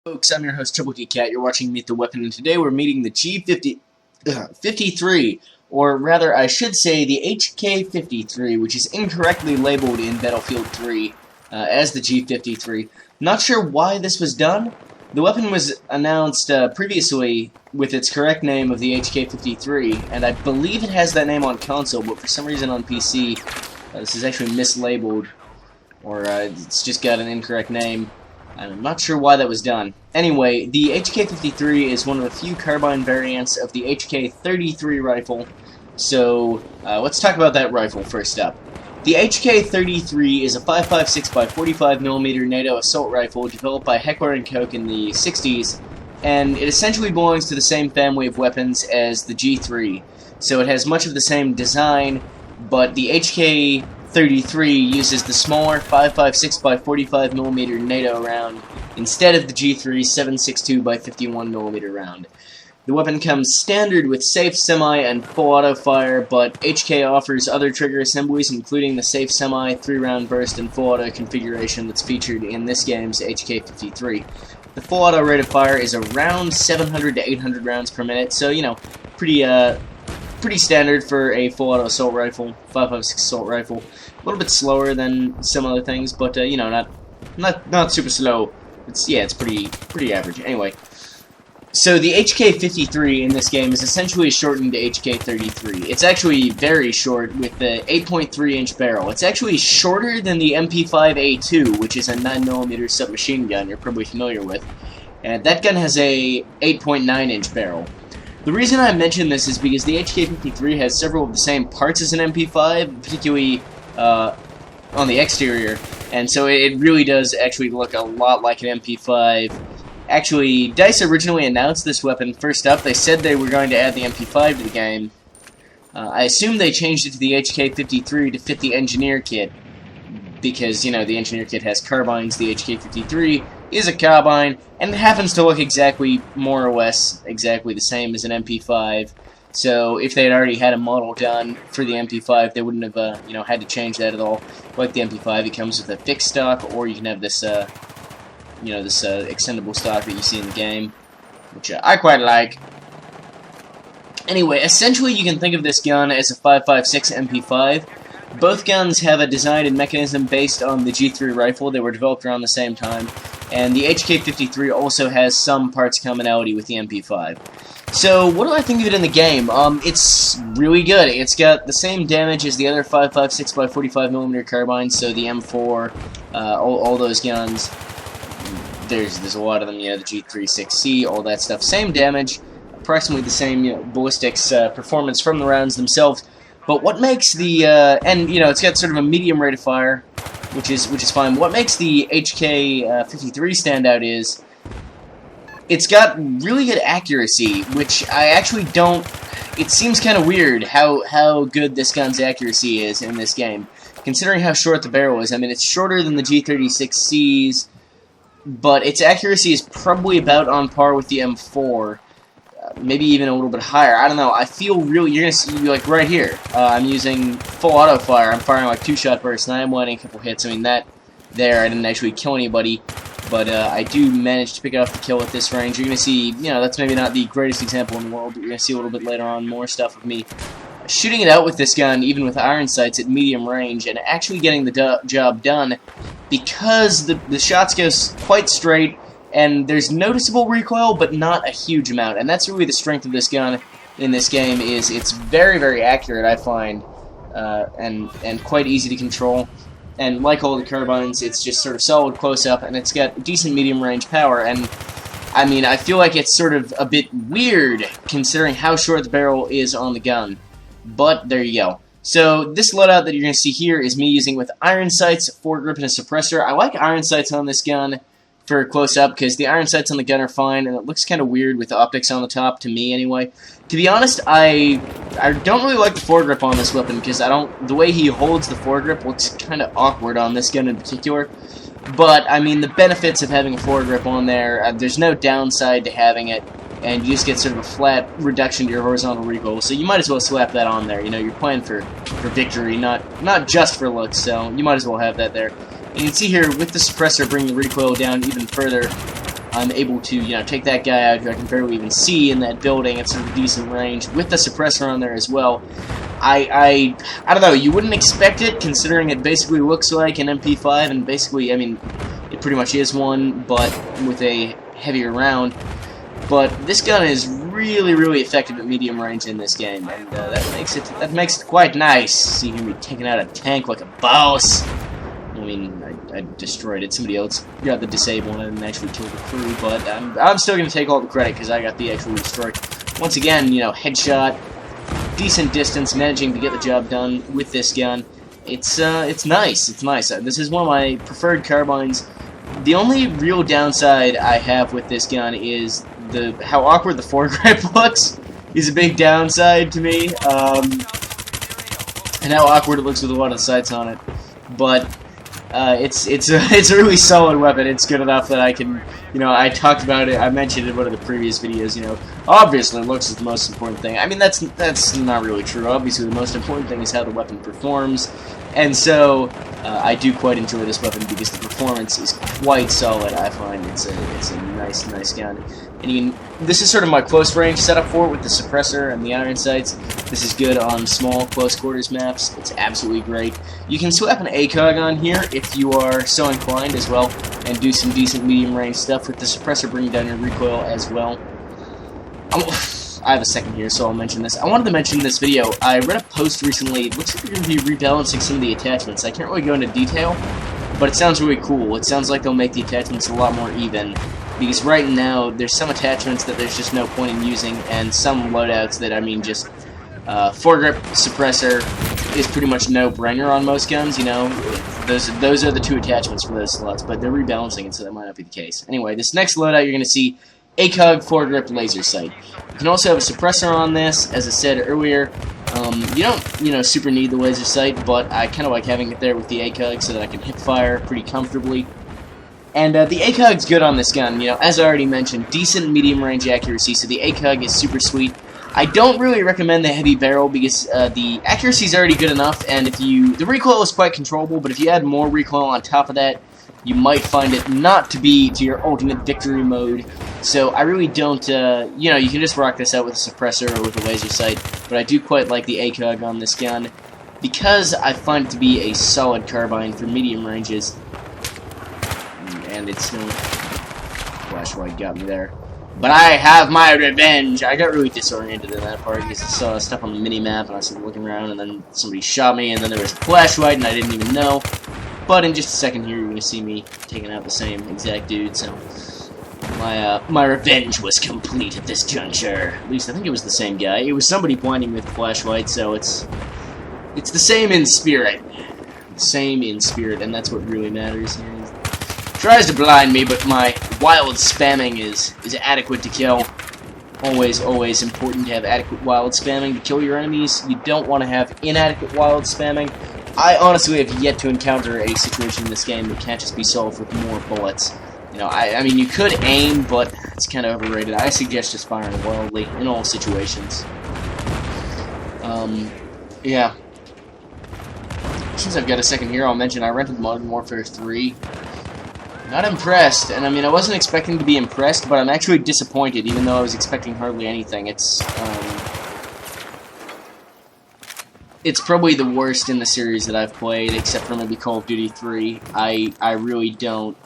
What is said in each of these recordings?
Folks, I'm your host, Troubletcat. You're watching Meet the Weapon, and today we're meeting the G53, or rather, I should say the HK53, which is incorrectly labeled in Battlefield 3 as the G53. Not sure why this was done. The weapon was announced previously with its correct name of the HK53, and I believe it has that name on console, but for some reason on PC, this is actually mislabeled, or it's just got an incorrect name. I'm not sure why that was done. Anyway, the HK53 is one of the few carbine variants of the HK33 rifle, so let's talk about that rifle first up. The HK33 is a 5.56 x 45mm NATO assault rifle developed by Heckler & Koch in the 60s, and it essentially belongs to the same family of weapons as the G3. So it has much of the same design, but the HK33 uses the smaller 5.56 x 45mm NATO round instead of the G3's 7.62 x 51mm round. The weapon comes standard with safe semi and full auto fire, but HK offers other trigger assemblies, including the safe semi, 3-round burst, and full auto configuration that's featured in this game's HK53. The full auto rate of fire is around 700 to 800 rounds per minute, so you know, pretty standard for a full auto assault rifle, 5.56 assault rifle. A little bit slower than some other things, but you know, not super slow. It's pretty average. Anyway, so the HK53 in this game is essentially shortened to HK33. It's actually very short with the 8.3-inch barrel. It's actually shorter than the MP5A2, which is a 9mm submachine gun you're probably familiar with, and that gun has a 8.9-inch barrel. The reason I mention this is because the HK53 has several of the same parts as an MP5, particularly on the exterior, and so it really does actually look a lot like an MP5. Actually, DICE originally announced this weapon first up. They said they were going to add the MP5 to the game. I assume they changed it to the HK53 to fit the engineer kit, because, you know, the engineer kit has carbines, the HK53 is a carbine, and it happens to look exactly, more or less, exactly the same as an MP5. So if they had already had a model done for the MP5, they wouldn't have, you know, had to change that at all. Like the MP5, it comes with a fixed stock, or you can have this, you know, this extendable stock that you see in the game, which I quite like. Anyway, essentially you can think of this gun as a 5.56 MP5. Both guns have a design and mechanism based on the G3 rifle. They were developed around the same time, and the HK53 also has some parts commonality with the MP5. So, what do I think of it in the game? It's really good. It's got the same damage as the other 5.56 x 45mm carbines, so the M4, all those guns. There's a lot of them, you know, the G36C, all that stuff. Same damage, approximately the same, you know, ballistics performance from the rounds themselves. But what makes the and you know, it's got sort of a medium rate of fire, which is fine. What makes the HK53 stand out is it's got really good accuracy, which I actually don't. It seems kind of weird how good this gun's accuracy is in this game, considering how short the barrel is. I mean, it's shorter than the G36C's. But its accuracy is probably about on par with the M4, maybe even a little bit higher. I don't know. I feel really. You're gonna see, like right here. I'm using full auto fire. I'm firing like 2-shot bursts, and I am landing a couple hits. I mean that there, I didn't actually kill anybody, but I do manage to pick off the kill at this range. You're gonna see. You know, that's maybe not the greatest example in the world, but you're gonna see a little bit later on more stuff of me shooting it out with this gun, even with iron sights at medium range, and actually getting the job done. Because the shots go quite straight, and there's noticeable recoil, but not a huge amount. And that's really the strength of this gun in this game, is it's very, very accurate, I find, and quite easy to control. And like all the carbines, it's just sort of solid close-up, and it's got decent medium-range power. And, I mean, I feel like it's sort of a bit weird, considering how short the barrel is on the gun. But there you go. So this loadout that you're going to see here is me using with iron sights, foregrip, and a suppressor. I like iron sights on this gun for close-up because the iron sights on the gun are fine, and it looks kind of weird with the optics on the top, to me anyway. To be honest, I don't really like the foregrip on this weapon because the way he holds the foregrip looks kind of awkward on this gun in particular. But, I mean, the benefits of having a foregrip on there, there's no downside to having it. And you just get sort of a flat reduction to your horizontal recoil, so you might as well slap that on there. You know, you're playing for victory, not just for looks, so you might as well have that there. And you can see here, with the suppressor bringing the recoil down even further, I'm able to, you know, take that guy out who I can barely even see in that building at sort of a decent range with the suppressor on there as well. I don't know, you wouldn't expect it, considering it basically looks like an MP5, and basically, I mean, it pretty much is one, but with a heavier round. But this gun is really, really effective at medium range in this game, and that makes it quite nice. See me taking out a tank like a boss. I mean, I destroyed it. Somebody else got the disable one and actually killed the crew, but I'm still going to take all the credit because I got the actual destroy. Once again, you know, headshot, decent distance, managing to get the job done with this gun. It's nice. It's nice. This is one of my preferred carbines. The only real downside I have with this gun is how awkward the foregrip looks. Is a big downside to me, and how awkward it looks with a lot of the sights on it. But it's a really solid weapon. It's good enough that I can, you know, I talked about it, I mentioned it in one of the previous videos, you know, obviously looks is the most important thing. I mean, that's not really true. Obviously the most important thing is how the weapon performs, and so I do quite enjoy this weapon because the performance is quite solid. I find it's a nice gun. And this is sort of my close range setup for it with the suppressor and the iron sights. This is good on small close quarters maps. It's absolutely great. You can slap an ACOG on here if you are so inclined as well, and do some decent medium range stuff with the suppressor, bringing down your recoil as well. I have a second here, so I'll mention this. I wanted to mention this video. I read a post recently. It looks like they're going to be rebalancing some of the attachments. I can't really go into detail, but it sounds really cool. It sounds like they'll make the attachments a lot more even. Because right now, there's some attachments that there's just no point in using, and some loadouts that, I mean, just foregrip suppressor is pretty much no-brainer on most guns, you know. Those are the two attachments for those slots, but they're rebalancing it, so that might not be the case. Anyway, this next loadout, you're going to see ACOG foregrip laser sight. You can also have a suppressor on this, as I said earlier. You don't, you know, super need the laser sight, but I kind of like having it there with the ACOG so that I can hip fire pretty comfortably. And the ACOG's good on this gun, you know, as I already mentioned, decent medium range accuracy, so the ACOG is super sweet. I don't really recommend the heavy barrel because the accuracy is already good enough, and the recoil is quite controllable, but if you add more recoil on top of that, you might find it not to be to your ultimate victory mode. So I really don't, you know, you can just rock this out with a suppressor or with a laser sight, but I do quite like the ACOG on this gun because I find it to be a solid carbine for medium ranges. And it's no flashlight got me there. But I have my revenge! I got really disoriented in that part because I saw stuff on the mini-map and I started looking around and then somebody shot me and then there was a flashlight and I didn't even know. But in just a second here you're going to see me taking out the same exact dude, so my revenge was complete at this juncture. At least I think it was the same guy. It was somebody blinding me with a flashlight, so it's the same in spirit. Same in spirit, and that's what really matters here. Tries to blind me, but my wild spamming is adequate to kill. Always important to have adequate wild spamming to kill your enemies. You don't want to have inadequate wild spamming. I honestly have yet to encounter a situation in this game that can't just be solved with more bullets. You know, I mean, you could aim, but it's kind of overrated. I suggest just firing wildly in all situations. Yeah. Since I've got a second here, I'll mention I rented Modern Warfare 3. Not impressed, and I mean, I wasn't expecting to be impressed, but I'm actually disappointed, even though I was expecting hardly anything. It's probably the worst in the series that I've played, except for maybe Call of Duty 3. I really don't.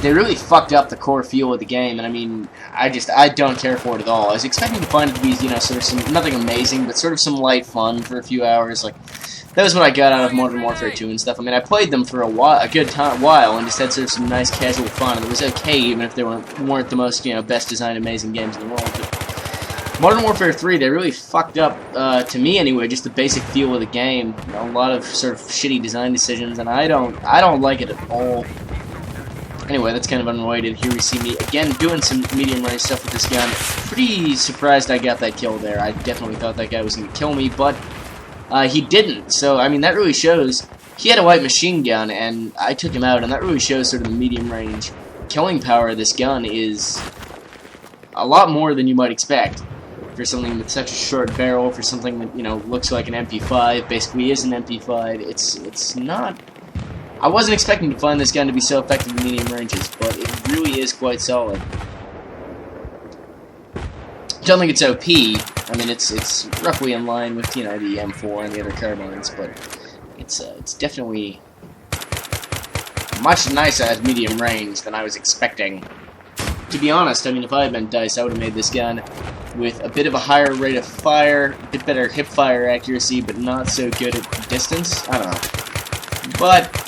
They really fucked up the core feel of the game, and I mean, I don't care for it at all. I was expecting to find it to be, you know, sort of some, nothing amazing, but sort of some light fun for a few hours, like. That was what I got out of Modern Warfare 2 and stuff. I mean, I played them for a good while, and just had sort of some nice casual fun, and it was okay, even if they weren't the most, you know, best designed amazing games in the world. But Modern Warfare 3, they really fucked up, to me anyway, just the basic feel of the game. You know, a lot of sort of shitty design decisions, and I don't like it at all. Anyway, that's kind of unrelated. Here we see me again doing some medium range stuff with this gun. Pretty surprised I got that kill there. I definitely thought that guy was going to kill me, but he didn't, so, I mean, that really shows. He had a light machine gun, and I took him out, and that really shows sort of the medium-range killing power of this gun is a lot more than you might expect for something with such a short barrel, for something that, you know, looks like an MP5, basically is an MP5. It's not... I wasn't expecting to find this gun to be so effective in medium ranges, but it really is quite solid. Don't think it's OP. I mean, it's roughly in line with, you know, the M4 and the other carbines, but it's definitely much nicer at medium range than I was expecting. To be honest, I mean, if I had been DICE, I would have made this gun with a bit of a higher rate of fire, a bit better hip fire accuracy, but not so good at distance. I don't know. But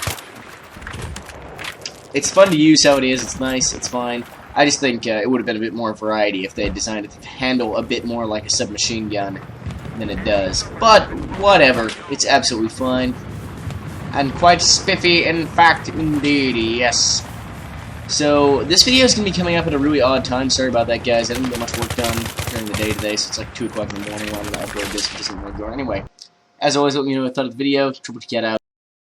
it's fun to use how it is. It's nice. It's fine. I just think it would have been a bit more variety if they had designed it to handle a bit more like a submachine gun than it does. But whatever. It's absolutely fine. And quite spiffy, in fact, indeed, yes. So, this video is going to be coming up at a really odd time. Sorry about that, guys. I didn't get much work done during the day today, so it's like 2 o'clock in the morning when I upload this. It doesn't really go. Anyway, as always, let me know what you thought of the video. Troubletcat out.